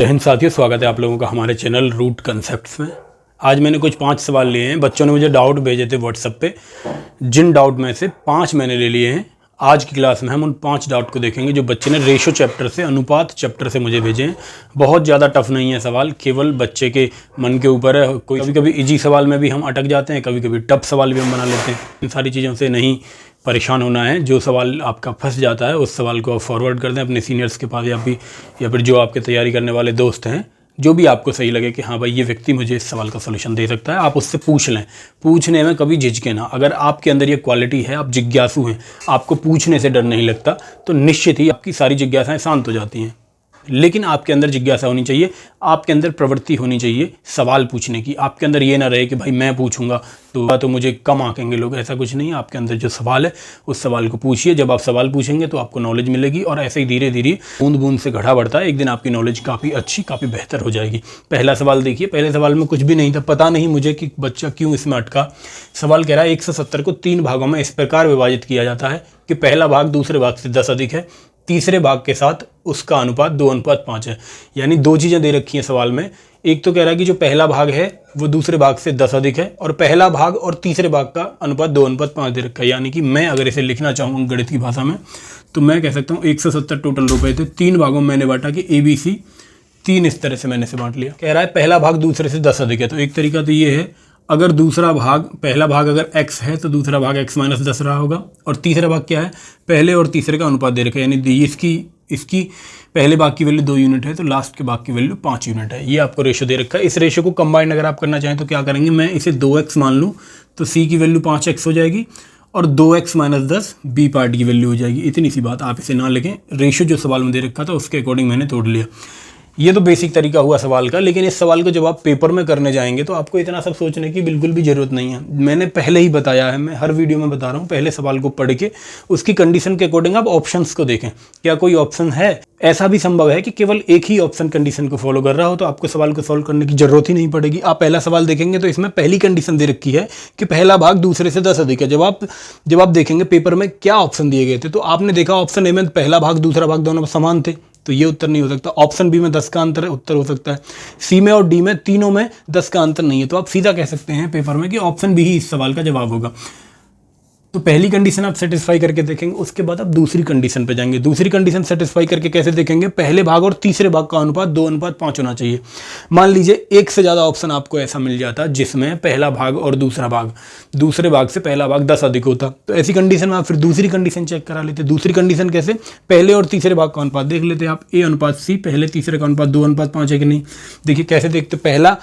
हिंद साथियों, स्वागत है आप लोगों का हमारे चैनल रूट कंसेप्ट्स में। आज मैंने कुछ 5 सवाल लिए हैं। बच्चों ने मुझे डाउट भेजे थे व्हाट्सएप पे, जिन डाउट में से 5 मैंने ले लिए हैं। आज की क्लास में हम उन 5 डाउट को देखेंगे जो बच्चे ने रेशो चैप्टर से, अनुपात चैप्टर से मुझे भेजे हैं। बहुत ज़्यादा टफ नहीं है सवाल, केवल बच्चे के मन के ऊपर है। कोई कभी कभी इजी सवाल में भी हम अटक जाते हैं, कभी कभी टफ सवाल भी हम बना लेते हैं। इन सारी चीज़ों से नहीं परेशान होना है। जो सवाल आपका फंस जाता है उस सवाल को आप फॉरवर्ड कर दें अपने सीनियर्स के पास, या फिर जो आपके तैयारी करने वाले दोस्त हैं, जो भी आपको सही लगे कि हाँ भाई ये व्यक्ति मुझे इस सवाल का सलूशन दे सकता है, आप उससे पूछ लें। पूछने में कभी झिझके ना। अगर आपके अंदर ये क्वालिटी है, आप जिज्ञासु हैं, आपको पूछने से डर नहीं लगता, तो निश्चित ही आपकी सारी जिज्ञासाएं शांत हो जाती हैं। लेकिन आपके अंदर जिज्ञासा होनी चाहिए, आपके अंदर प्रवृत्ति होनी चाहिए सवाल पूछने की। आपके अंदर ये ना रहे कि भाई मैं पूछूंगा तो मुझे कम आंकेंगे लोग, ऐसा कुछ नहीं है। आपके अंदर जो सवाल है उस सवाल को पूछिए। जब आप सवाल पूछेंगे तो आपको नॉलेज मिलेगी, और ऐसे ही धीरे धीरे बूंद बूंद से घड़ा बढ़ता है। एक दिन आपकी नॉलेज काफ़ी अच्छी, काफ़ी बेहतर हो जाएगी। पहला सवाल देखिए, पहले सवाल में कुछ भी नहीं था। पता नहीं मुझे कि बच्चा क्यों इसमें अटका। सवाल कह रहा है 170 को 3 भागों में इस प्रकार विभाजित किया जाता है कि पहला भाग दूसरे भाग से 10 अधिक है, तीसरे भाग के साथ उसका अनुपात 2:5 है। यानी 2 चीज़ें दे रखी हैं सवाल में। एक तो कह रहा है कि जो पहला भाग है वो दूसरे भाग से 10 अधिक है, और पहला भाग और तीसरे भाग का अनुपात 2:5 दे रखा है। यानी कि मैं अगर इसे लिखना चाहूँ गणित की भाषा में तो मैं कह सकता हूँ 170 टोटल रुपए थे, 3 भागों में मैंने बांटा कि ABC 3 इस तरह से मैंने से बांट लिया। कह रहा है पहला भाग दूसरे से 10 अधिक है। तो एक तरीका तो ये है, अगर दूसरा भाग, पहला भाग अगर x है तो दूसरा भाग x - 10 रहा होगा। और तीसरा भाग क्या है, पहले और तीसरे का अनुपात दे रखा है। यानी इसकी पहले भाग की वैल्यू 2 यूनिट है तो लास्ट के भाग की वैल्यू 5 यूनिट है। ये आपको रेशो दे रखा है। इस रेशो को कंबाइंड अगर आप करना चाहें तो क्या करेंगे, मैं इसे 2x मान लूँ तो c की वैल्यू 5x हो जाएगी, और 2x - 10 b पार्ट की वैल्यू हो जाएगी। इतनी सी बात, आप इसे ना लिखें। रेशो जो सवाल में दे रखा था उसके अकॉर्डिंग मैंने तोड़ लिया। ये तो बेसिक तरीका हुआ सवाल का। लेकिन इस सवाल को जब आप पेपर में करने जाएंगे तो आपको इतना सब सोचने की बिल्कुल भी ज़रूरत नहीं है। मैंने पहले ही बताया है, मैं हर वीडियो में बता रहा हूँ, पहले सवाल को पढ़ के उसकी कंडीशन के अकॉर्डिंग आप ऑप्शंस को देखें। क्या कोई ऑप्शन है? ऐसा भी संभव है कि केवल एक ही ऑप्शन कंडीशन को फॉलो कर रहा हो, तो आपको सवाल को सॉल्व करने की जरूरत ही नहीं पड़ेगी। आप पहला सवाल देखेंगे तो इसमें पहली कंडीशन दे रखी है कि पहला भाग दूसरे से 10 अधिक है। जब आप देखेंगे पेपर में क्या ऑप्शन दिए गए थे, तो आपने देखा ऑप्शन ए में पहला भाग दूसरा भाग दोनों समान थे, तो ये उत्तर नहीं हो सकता। ऑप्शन बी में 10 का अंतर है, उत्तर हो सकता है। सी में और डी में, तीनों में 10 का अंतर नहीं है, तो आप सीधा कह सकते हैं पेपर में कि ऑप्शन बी ही इस सवाल का जवाब होगा। तो पहली कंडीशन आप सेटिस्फाई करके देखेंगे, उसके बाद आप दूसरी कंडीशन पे जाएंगे। दूसरी कंडीशन सेटिस्फाई करके कैसे देखेंगे, पहले भाग और तीसरे भाग का अनुपात 2:5 होना चाहिए। मान लीजिए एक से ज़्यादा ऑप्शन आपको ऐसा मिल जाता जिसमें पहला भाग और दूसरा भाग, दूसरे भाग से पहला भाग 10 अधिक होता, तो ऐसी कंडीशन में आप फिर दूसरी कंडीशन चेक करा लेते। दूसरी कंडीशन कैसे, पहले और तीसरे भाग का अनुपात देख लेते आप, A/C, पहले तीसरे का अनुपात 2:5 है कि नहीं। देखिए कैसे देखते, पहला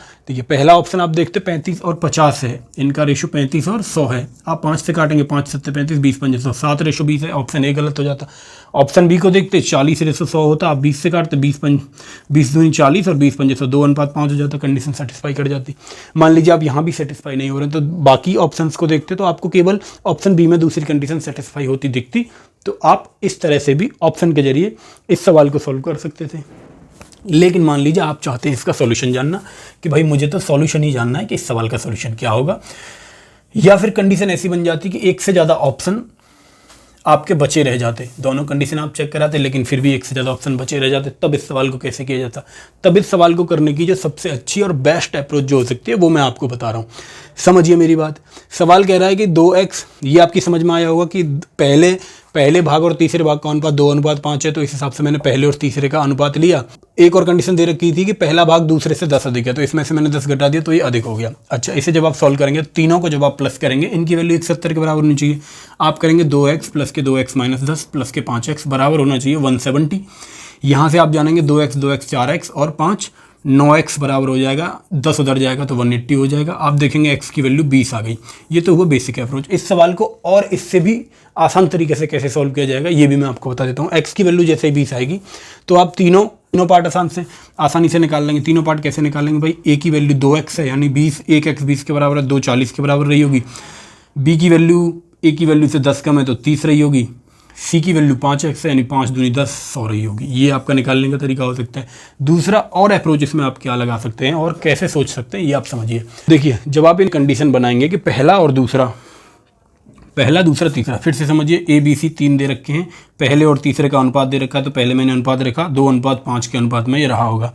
ऑप्शन आप देखते 35 और 50 है, इनका रेशो 35 और 100 है। आप 5 से काटेंगे, 5 7 35, 20 5 100, 7 रेशो 20 है। ऑप्शन ए गलत हो जाता। ऑप्शन बी को देखते 40 रेशो 100 होता, आप 20 से काटते, 20 दूनी 40 और 20 5 100, 2:5 हो जाता, कंडीशन सेटिस्फाई कर जाती। मान लीजिए आप यहाँ भी सेटिस्फाई नहीं हो रहे हैं, तो बाकी ऑप्शंस को देखते तो आपको केवल ऑप्शन बी में दूसरी कंडीशन सेटिस्फाई होती दिखती। तो आप इस तरह से भी ऑप्शन के जरिए इस सवाल को सॉल्व कर सकते थे। लेकिन मान लीजिए आप चाहते हैं इसका सॉल्यूशन जानना, कि भाई मुझे तो सॉल्यूशन ही जानना है कि इस सवाल का सॉल्यूशन क्या होगा। या फिर कंडीशन ऐसी बन जाती कि एक से ज़्यादा ऑप्शन आपके बचे रह जाते, दोनों कंडीशन आप चेक कराते लेकिन फिर भी एक से ज़्यादा ऑप्शन बचे रह जाते, तब इस सवाल को कैसे किया जाता। तब इस सवाल को करने की जो सबसे अच्छी और बेस्ट अप्रोच जो हो सकती है वो मैं आपको बता रहा हूँ। समझिए मेरी बात। सवाल कह रहा है कि 2x, ये आपकी समझ में आया होगा कि पहले भाग और तीसरे भाग का अनुपात 2:5 है, तो इस हिसाब से मैंने पहले और तीसरे का अनुपात लिया। एक और कंडीशन दे रखी थी कि पहला भाग दूसरे से 10 अधिक है, तो इसमें से मैंने 10 घटा दिया तो ये अधिक हो गया। अच्छा, इसे जब आप सॉल्व करेंगे, तीनों को जब आप प्लस करेंगे, इनकी वैल्यू 170 के बराबर होनी चाहिए। आप करेंगे 2x प्लस के 2x - 10 प्लस के 5x बराबर होना चाहिए 170। यहाँ से आप जानेंगे 2x 4x और 5, 9x बराबर हो जाएगा, 10 उधर जाएगा तो 180 हो जाएगा। आप देखेंगे x की वैल्यू 20 आ गई। ये तो हुआ बेसिक अप्रोच। इस सवाल को और इससे भी आसान तरीके से कैसे सॉल्व किया जाएगा ये भी मैं आपको बता देता हूँ। x की वैल्यू जैसे ही 20 आएगी तो आप तीनों पार्ट आसानी से निकाल लेंगे। तीनों पार्ट कैसे निकालेंगे, भाई a की वैल्यू 2x है, यानी 20, 1x 20 के बराबर है, 2 40 के बराबर रही होगी। b की वैल्यू a की वैल्यू से 10 कम है तो 30 रही होगी। सी की वैल्यू 5x है, यानी 5 दूनी 10, 100 रही होगी। ये आपका निकालने का तरीका हो सकता है। दूसरा और अप्रोच इसमें आप क्या लगा सकते हैं और कैसे सोच सकते हैं ये आप समझिए। देखिए, जब आप इन कंडीशन बनाएंगे कि पहला दूसरा तीसरा, फिर से समझिए, ABC 3 दे रखे हैं, पहले और तीसरे का अनुपात दे रखा है, तो पहले मैंने अनुपात रखा 2:5 के अनुपात में ये रहा होगा।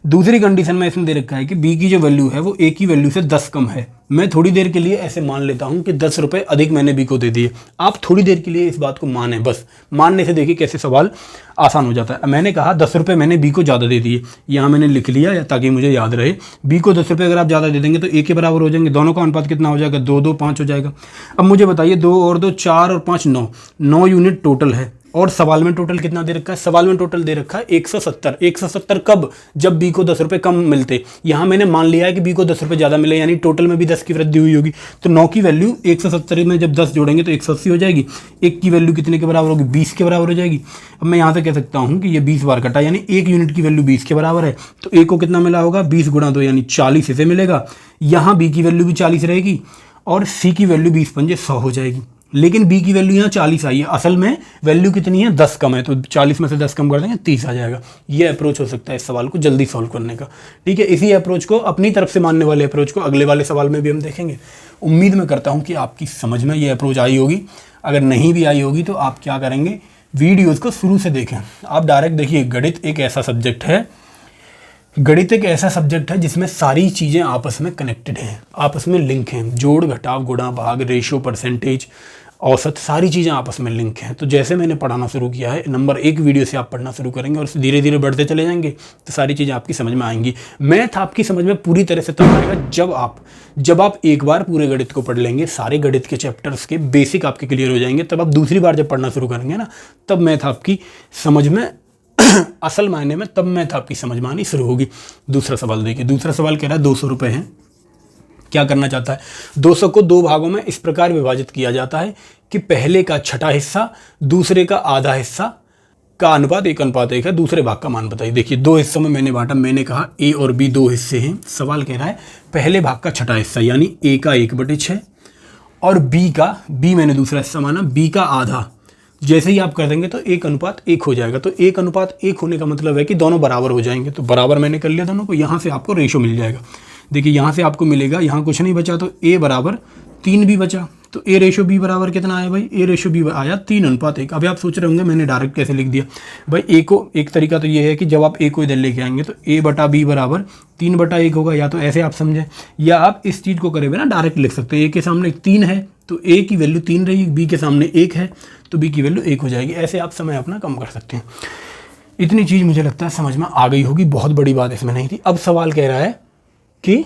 दूसरी कंडीशन में इसमें दे रखा है कि बी की जो वैल्यू है वो ए की वैल्यू से 10 कम है। मैं थोड़ी देर के लिए ऐसे मान लेता हूं कि 10 रुपये अधिक मैंने बी को दे दिए। आप थोड़ी देर के लिए इस बात को माने, बस मानने से देखिए कैसे सवाल आसान हो जाता है। मैंने कहा 10 रुपये मैंने बी को ज़्यादा दे दिए, यहाँ मैंने लिख लिया ताकि मुझे याद रहे। बी को 10 रुपये अगर आप ज़्यादा दे देंगे तो ए के बराबर हो जाएंगे, दोनों का अनुपात कितना हो जाएगा, 2 2 5 हो जाएगा। अब मुझे बताइए 2 और 2 4 और 5 9 यूनिट टोटल है। और सवाल में टोटल कितना दे रखा है, सवाल में टोटल दे रखा है 170। 170 कब, जब बी को 10 रुपये कम मिलते। यहाँ मैंने मान लिया है कि बी को 10 रुपये ज़्यादा मिले, यानी टोटल में भी 10 की वृद्धि हुई होगी। तो 9 की वैल्यू 170 में जब 10 जोड़ेंगे तो 180 हो जाएगी। 1 की वैल्यू कितने के बराबर होगी, 20 के बराबर हो जाएगी। अब मैं यहाँ से कह सकता हूँ कि ये 20 बार कटा, यानी 1 यूनिट की वैल्यू 20 के बराबर है। तो ए को कितना मिला होगा, 20 गुणा 2 यानी 40 इसे मिलेगा। यहाँ बी की वैल्यू भी 40 रहेगी और सी की वैल्यू 20 पंजे 100 हो जाएगी। लेकिन बी की वैल्यू यहाँ 40 आई है, असल में वैल्यू कितनी है, 10 कम है। तो 40 में से 10 कम कर देंगे 30 आ जाएगा। ये अप्रोच हो सकता है इस सवाल को जल्दी सॉल्व करने का। ठीक है, इसी अप्रोच को, अपनी तरफ से मानने वाले अप्रोच को अगले वाले सवाल में भी हम देखेंगे। उम्मीद मैं करता हूँ कि आपकी समझ में ये अप्रोच आई होगी। अगर नहीं भी आई होगी तो आप क्या करेंगे, वीडियोज़ को शुरू से देखें। आप डायरेक्ट देखिए, गणित एक ऐसा सब्जेक्ट है, गणित एक ऐसा सब्जेक्ट है जिसमें सारी चीज़ें आपस में कनेक्टेड हैं, आपस में लिंक हैं। जोड़, घटाव, गुणा, भाग, रेशियो, परसेंटेज, औसत, सारी चीज़ें आपस में लिंक हैं। तो जैसे मैंने पढ़ाना शुरू किया है, नंबर 1 वीडियो से आप पढ़ना शुरू करेंगे और धीरे धीरे बढ़ते चले जाएंगे तो सारी चीज़ें आपकी समझ में आएंगी। मैथ आपकी समझ में पूरी तरह से तब आएगा जब आप एक बार पूरे गणित को पढ़ लेंगे, सारे गणित के चैप्टर्स के बेसिक आपके क्लियर हो जाएंगे। तब आप दूसरी बार जब पढ़ना शुरू करेंगे ना, तब मैथ आपकी समझ में असल मायने में तब मैथ आपकी समझ में आनी शुरू होगी। दूसरा सवाल देखिए, दूसरा सवाल कह रहा है 200 रुपये हैं। क्या करना चाहता है, 200 को 2 भागों में इस प्रकार विभाजित किया जाता है कि पहले का छठा हिस्सा दूसरे का आधा हिस्सा का अनुपात 1:1 है। दूसरे भाग का मान बताइए। देखिए 2 हिस्सों में मैंने बांटा, मैंने कहा ए और बी 2 हिस्से हैं। सवाल कह रहा है पहले भाग का छठा हिस्सा यानी ए का 1/6 और बी मैंने दूसरा हिस्सा माना, बी का आधा। जैसे ही आप कर देंगे तो 1:1 हो जाएगा। तो 1:1 होने का मतलब है कि दोनों बराबर हो जाएंगे। तो बराबर मैंने कर लिया दोनों को, यहाँ से आपको रेशो मिल जाएगा। देखिए यहाँ से आपको मिलेगा, यहाँ कुछ नहीं बचा तो ए बराबर 3 भी बचा। तो ए रेशो बी बराबर कितना आया भाई, ए रेशो बी आया 3:1। अभी आप सोच रहे होंगे मैंने डायरेक्ट कैसे लिख दिया भाई। ए को, एक तरीका तो ये है कि जब आप ए को इधर लेके आएंगे तो ए बटा बी बराबर 3/1 होगा। या तो ऐसे आप समझें, या आप इस चीज़ को करे बिना डायरेक्ट लिख सकते हैं। ए के सामने 3 है तो ए की वैल्यू 3 रहेगी, बी के सामने 1 है तो बी की वैल्यू 1 हो जाएगी। ऐसे आप समय अपना कम कर सकते हैं। इतनी चीज़ मुझे लगता है समझ में आ गई होगी, बहुत बड़ी बात इसमें नहीं थी। अब सवाल कह रहा है कि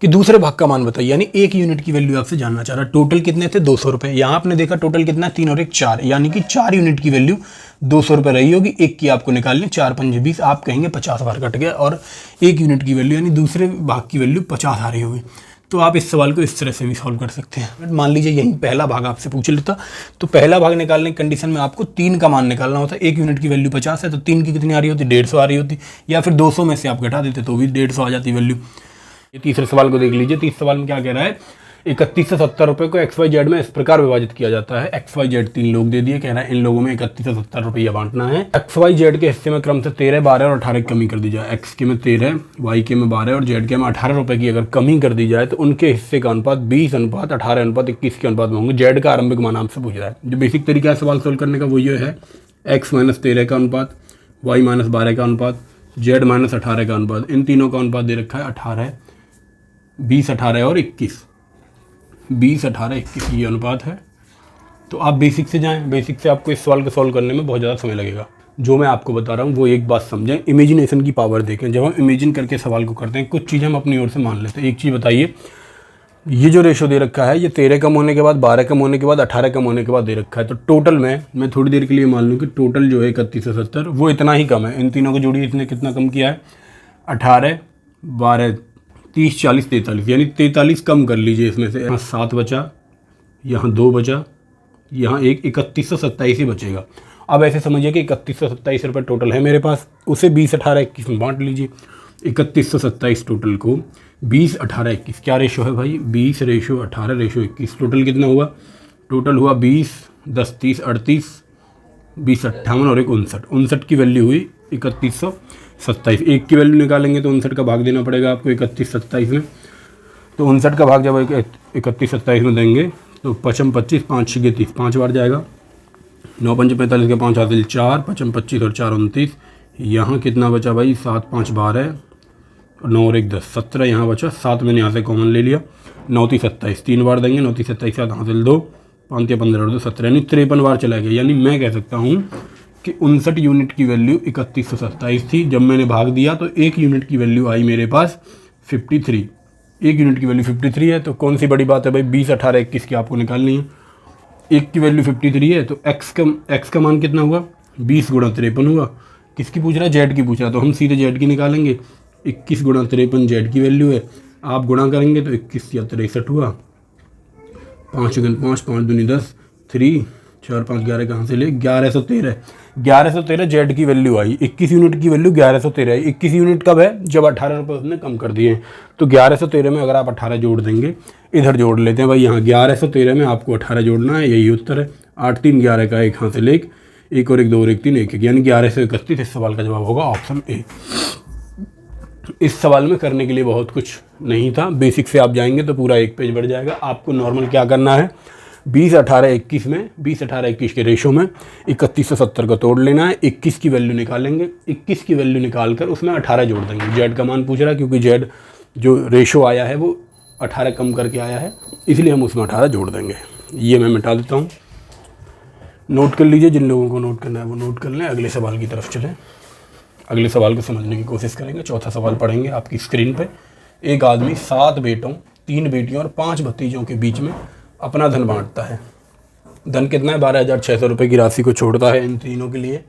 दूसरे भाग का मान बताइए, यानी 1 यूनिट की वैल्यू आपसे जानना चाह रहा है। टोटल कितने थे, 200 रुपये। यहाँ आपने देखा टोटल कितना, 3 और 1 4, यानी कि 4 यूनिट की वैल्यू 200 रुपये रही होगी। 1 की आपको निकालनी, 4 पंजे 20, आप कहेंगे 50 बार कट गया और 1 यूनिट की वैल्यू यानी दूसरे भाग की वैल्यू 50 आ रही होगी। तो आप इस सवाल को इस तरह से भी सॉल्व कर सकते हैं। मान लीजिए यही पहला भाग आपसे पूछ लेता, तो पहला भाग निकालने की कंडीशन में आपको 3 का मान निकालना होता है। 1 यूनिट की वैल्यू 50 है तो 3 की कितनी आ रही होती, 150 आ रही होती, या फिर 200 में से आप घटा देते तो भी 150 आ जाती वैल्यू। ये तीसरे सवाल को देख लीजिए। तीसरे सवाल में क्या कह रहा है, 3170 रुपये को XYZ में इस प्रकार विभाजित किया जाता है। XYZ 3 लोग दे दिए, कह रहा है इन लोगों में 3170 रुपया बांटना है। XYZ के हिस्से में क्रम से 13, 12 और 18 की कमी कर दी जाए। X के में 13, Y के में 12 और Z के में 18 रुपये की अगर कमी कर दी जाए तो उनके हिस्से का अनुपात 20:18:21 के अनुपात में होंगे। Z का आरंभिक मान आपसे पूछ रहा है। जो बेसिक तरीका है सवाल सोल्व करने का वो ये है, X - 13 का अनुपात, Y - 12 का अनुपात, Z - 18 का अनुपात। इन तीनों का अनुपात दे रखा है 18, 20, 18 और 21। 20, 18, 21 ये अनुपात है। तो आप बेसिक से जाएं, बेसिक से आपको इस सवाल को सॉल्व करने में बहुत ज़्यादा समय लगेगा। जो मैं आपको बता रहा हूँ वो एक बात समझें, इमेजिनेशन की पावर देखें। जब हम इमेजिन करके सवाल को करते हैं, कुछ चीज़ें हम अपनी ओर से मान लेते हैं। एक चीज़ बताइए, ये जो रेशो दे रखा है ये 13 कम होने के बाद, 12 कम होने के बाद, 18 कम होने के बाद दे रखा है। तो टोटल में मैं थोड़ी देर के लिए मान लूँ कि टोटल जो है 3170 वो इतना ही कम है। इन तीनों को जोड़िए, इसने कितना कम किया है, 18, 12, 30, 40, 43, यानी 43 कम कर लीजिए। इसमें से यहाँ 7 बचा, यहाँ 2 बचा, यहाँ 3127 ही बचेगा। अब ऐसे समझिए कि 3127 रुपये टोटल है मेरे पास, उसे 20, 18, 21 में बांट लीजिए। 3127 टोटल को 20, 18, 21 क्या रेशो है भाई, 20 रेशो 18 रेशो 21। टोटल कितना हुआ, टोटल हुआ 20, 10, 30, 38, 20, 58 और 1 59। 59 की वैल्यू हुई 3127। 1 की वैल्यू निकालेंगे तो 59 का भाग देना पड़ेगा आपको 3127 में। तो 59 का भाग जब 3127 में देंगे तो 55, 25, 5 6 30, 5 बार जाएगा। 9 5 45 के 5 हासिल 4, 55, 25 और 4 29, यहाँ कितना बचा भाई, 7 5 12 और 9 और 1 10, 17 यहाँ बचा, 7 मैंने यहाँ से कॉमन ले लिया, 9 3 27, 3 बार देंगे, 9 3 27 7 हासिल 2, 5 15 और 2 17, यानी 53 बार चला गया। यानी मैं कह सकता हूँ कि 59 यूनिट की वैल्यू 3127 थी। जब मैंने भाग दिया तो 1 यूनिट की वैल्यू आई मेरे पास 53, 1 यूनिट की वैल्यू 53 है। तो कौन सी बड़ी बात है भाई, 20 18 21 की आपको निकालनी है। 1 की वैल्यू 53 है तो x का मान कितना हुआ, 20 गुणा 53 हुआ। किसकी पूछ रहा है, जेड की पूछ रहा है, तो हम सीधे जेड की निकालेंगे। 21 गुणा 53 जेड की वैल्यू है, आप गुणा करेंगे तो 21 या 63 हुआ, 5 गुण 5 5 दूनी 10, 3 4 5 11 कहाँ से ले, 1113, 1113 जेड की वैल्यू आई। 21 यूनिट की वैल्यू 1113 आई। 21 यूनिट कब है, जब 18 रुपये उसने कम कर दिए। तो 1113 में अगर आप 18 जोड़ देंगे, इधर जोड़ लेते हैं भाई, यहाँ 1113 में आपको 18 जोड़ना है, यही उत्तर है। 8 3 11 का, एक हासिल 1, 1 और 1 2 और 1 3 1 1, यानी 1131। इस सवाल का जवाब होगा ऑप्शन ए। इस सवाल में करने के लिए बहुत कुछ नहीं था, बेसिक से आप जाएंगे तो पूरा 1 पेज बढ़ जाएगा। आपको नॉर्मल क्या करना है, 20 18 21 में, 20 18 21 के रेशो में 3170 को तोड़ लेना है। 21 की वैल्यू निकालेंगे, 21 की वैल्यू निकाल कर उसमें 18 जोड़ देंगे। जेड का मान पूछ रहा है, क्योंकि जेड जो रेशो आया है वो 18 कम करके आया है, इसलिए हम उसमें 18 जोड़ देंगे। ये मैं मिटा देता हूँ, नोट कर लीजिए। जिन लोगों को नोट करना है वो नोट कर लें। अगले सवाल की तरफ चलें, अगले सवाल को समझने की कोशिश करेंगे। चौथा सवाल पढ़ेंगे आपकी स्क्रीन पे। एक आदमी 7 बेटों, 3 बेटियों और 5 भतीजों के बीच में अपना धन बांटता है। धन कितना है, 12,600 रुपये की राशि को छोड़ता है इन तीनों के लिए।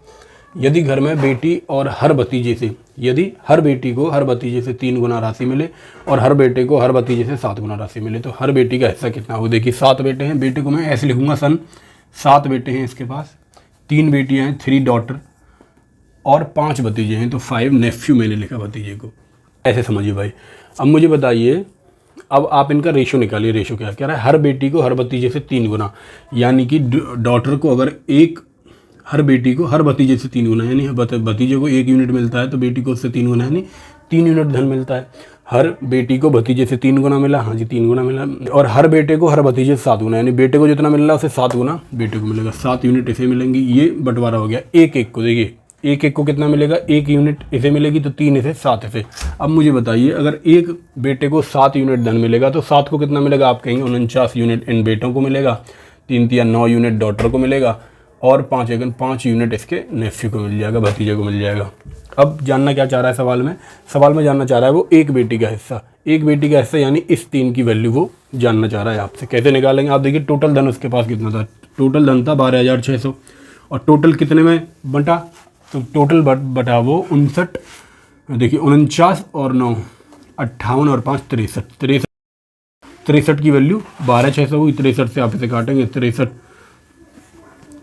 यदि घर में बेटी और हर भतीजे से, यदि हर बेटी को हर भतीजे से 3 गुना राशि मिले और हर बेटे को हर भतीजे से 7 गुना राशि मिले, तो हर बेटी का हिस्सा कितना हो। देखिए 7 बेटे हैं, बेटे को मैं ऐसे लिखूंगा सन, 7 बेटे हैं इसके पास, 3 बेटियाँ हैं 3 डॉटर और 5 भतीजे हैं, तो 5 नेफ्यू मैंने लिखा भतीजे को, ऐसे समझिए भाई। अब मुझे बताइए, अब आप इनका रेशो निकालिए। रेशो क्या कह रहा है, हर बेटी को हर भतीजे से 3 गुना, यानी कि डॉटर को अगर एक, हर बेटी को हर भतीजे से 3 गुना, यानी भतीजे को 1 यूनिट मिलता है तो बेटी को उससे 3 गुना, यानी 3 यूनिट धन मिलता है। हर बेटी को भतीजे से 3 गुना मिला, हाँ जी 3 गुना मिला, और हर बेटे को हर भतीजे से 7 गुना, यानी बेटे को जितना मिल रहा है उसे 7 गुना बेटे को मिलेगा। 7 यूनिट इसे मिलेंगी, ये बंटवारा हो गया। एक एक को देखिए, एक एक को कितना मिलेगा, 1 यूनिट इसे मिलेगी, तो 3 इसे 7 इसे। अब मुझे बताइए, अगर एक बेटे को 7 यूनिट धन मिलेगा तो 7 को कितना मिलेगा, आप कहेंगे 49 यूनिट इन बेटों को मिलेगा, 3 3 9 यूनिट डॉटर को मिलेगा, और 5 यूनिट इसके नेफ्यू को मिल जाएगा, भतीजे को मिल जाएगा। अब जानना क्या चाह रहा है सवाल में जानना चाह रहा है वो एक बेटी का हिस्सा, एक बेटी का हिस्सा यानी इस 3 की वैल्यू वो जानना चाह रहा है आपसे। कैसे निकालेंगे, आप देखिए टोटल धन उसके पास कितना था, टोटल धन था 12,600, और टोटल कितने में बंटा, तो टोटल बटा वो 59, देखिए 49 और 9 58 और 5 63, 63 की वैल्यू 12,600 हुई। 63 से आप इसे काटेंगे, 63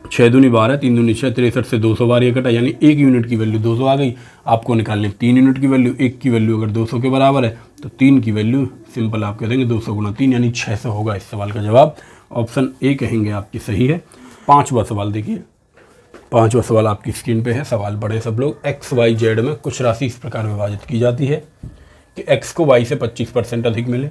6 दूनी 12, 3 दूनी 6, 63 से 200 बार ये कटा, यानी 1 यूनिट की वैल्यू 200 आ गई। आपको निकालनी 3 यूनिट की वैल्यू, 1 की वैल्यू अगर 200 के बराबर है तो 3 की वैल्यू सिंपल आप कह देंगे 200 गुना 3, यानी 600 होगा इस सवाल का जवाब। ऑप्शन ए कहेंगे आपकी सही है। 5वां सवाल देखिए, 5वां सवाल आपकी स्क्रीन पे है। सवाल पढ़े सब लोग। एक्स वाई जेड में कुछ राशि इस प्रकार विभाजित की जाती है कि एक्स को वाई से 25% अधिक मिले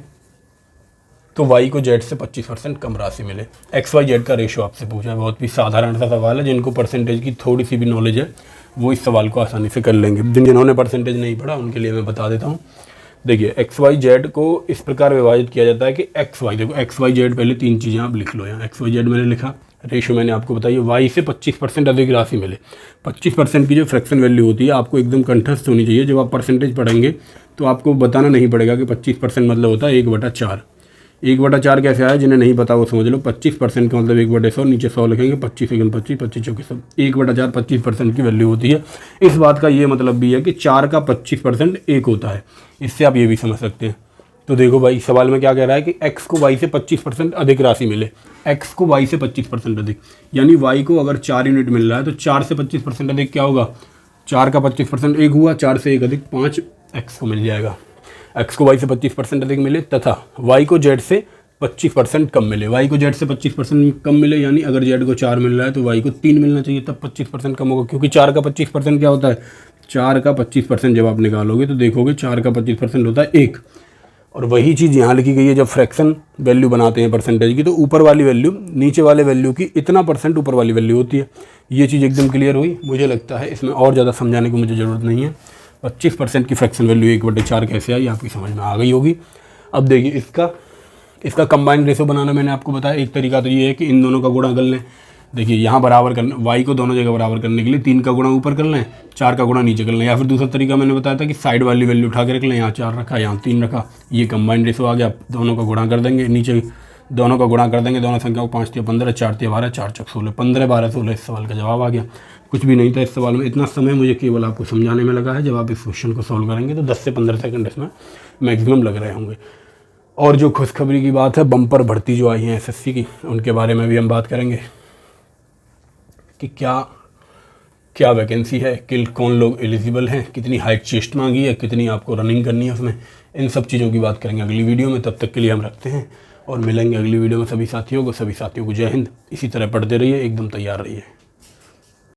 तो वाई को जेड से 25% कम राशि मिले। एक्स वाई जेड का रेशो आपसे पूछा है, बहुत ही साधारण सा सवाल है। जिनको परसेंटेज की थोड़ी सी भी नॉलेज है वो इस सवाल को आसानी से कर लेंगे, जिन्होंने परसेंटेज नहीं पढ़ा उनके लिए मैं बता देता हूँ। देखिए एक्स वाई जेड को इस प्रकार विभाजित किया जाता है कि एक्स वाई, देखो एक्स वाई जेड, पहले 3 चीज़ें आप लिख लो यहाँ। एक्स वाई जेड मैंने लिखा, रेशो मैंने आपको बताई, वाई से 25% अधिक राशि मिले। 25% की जो फ्रैक्शन वैल्यू होती है आपको एकदम कंठस्थ होनी चाहिए। जब आप परसेंटेज पढ़ेंगे तो आपको बताना नहीं पड़ेगा कि 25% मतलब होता है 1/4। 1/4 कैसे आया, जिन्हें नहीं पता वो समझ लो। 25% का मतलब 1/100, नीचे 100 लिखेंगे, 25 × 25, 25 चौके 100, 1/4 25% की वैल्यू होती है। इस बात का ये मतलब भी है कि 4 का 25% 1 होता है। इससे आप ये भी समझ सकते हैं। तो देखो भाई सवाल में क्या कह रहा है कि x को y से 25% अधिक राशि मिले। x को y से 25% अधिक, यानी y को अगर 4 यूनिट मिल रहा है तो 4 से 25% अधिक क्या होगा, 4 का 25% 1 हुआ, 4 से 1 अधिक 5 x को मिल जाएगा। x को y से 25% अधिक मिले तथा y को z से 25% कम मिले। y को z से 25% कम मिले, यानी अगर z को 4 मिल रहा है तो y को 3 मिलना चाहिए, तब 25% कम होगा। क्योंकि 4 का 25% क्या होता है, 4 का 25% जब आप निकालोगे तो देखोगे 4 का 25% होता है 1, और वही चीज़ यहाँ लिखी गई है, जब फ्रैक्शन वैल्यू बनाते हैं परसेंटेज की तो ऊपर वाली वैल्यू नीचे वाले वैल्यू की इतना % ऊपर वाली वैल्यू होती है। ये चीज़ एकदम क्लियर हुई। मुझे लगता है इसमें और ज़्यादा समझाने की मुझे ज़रूरत नहीं है। 25% की फ्रैक्शन वैल्यू 1/4 कैसे आई आपकी समझ में आ गई होगी। अब देखिए इसका कंबाइंड रेशो बनाना मैंने आपको बताया। एक तरीका तो ये है कि इन दोनों का गुणा कर लें। देखिए यहाँ बराबर करना, y को दोनों जगह बराबर करने के लिए 3 का गुणा ऊपर कर लें, 4 का गुणा नीचे कर लें। या फिर दूसरा तरीका मैंने बताया था कि साइड वाली वैल्यू उठा के रख लें, यहाँ 4 रखा, यहाँ 3 रखा, ये कंबाइंड रेशो आ गया। दोनों का गुणा कर देंगे, नीचे दोनों का गुणा कर देंगे, दोनों संख्याओं 5 × 15, 4 × 12, 4 × 16, 15, 12, 16 इस सवाल का जवाब आ गया। कुछ भी नहीं था इस सवाल में। इतना समय मुझे केवल आपको समझाने में लगा है। जब आप इस क्वेश्चन को सॉल्व करेंगे तो 10 से 15 सेकंड इसमें मैक्सिमम लग रहे होंगे। और जो खुशखबरी की बात है, बम्पर भर्ती जो आई है SSC की, उनके बारे में भी हम बात करेंगे कि क्या वैकेंसी है, कौन लोग एलिजिबल हैं, कितनी हाइट चेस्ट मांगी है, कितनी आपको रनिंग करनी है उसमें। इन सब चीज़ों की बात करेंगे अगली वीडियो में। तब तक के लिए हम रखते हैं और मिलेंगे अगली वीडियो में सभी साथियों को। जय हिंद। इसी तरह पढ़ते रहिए, एकदम तैयार रहिए।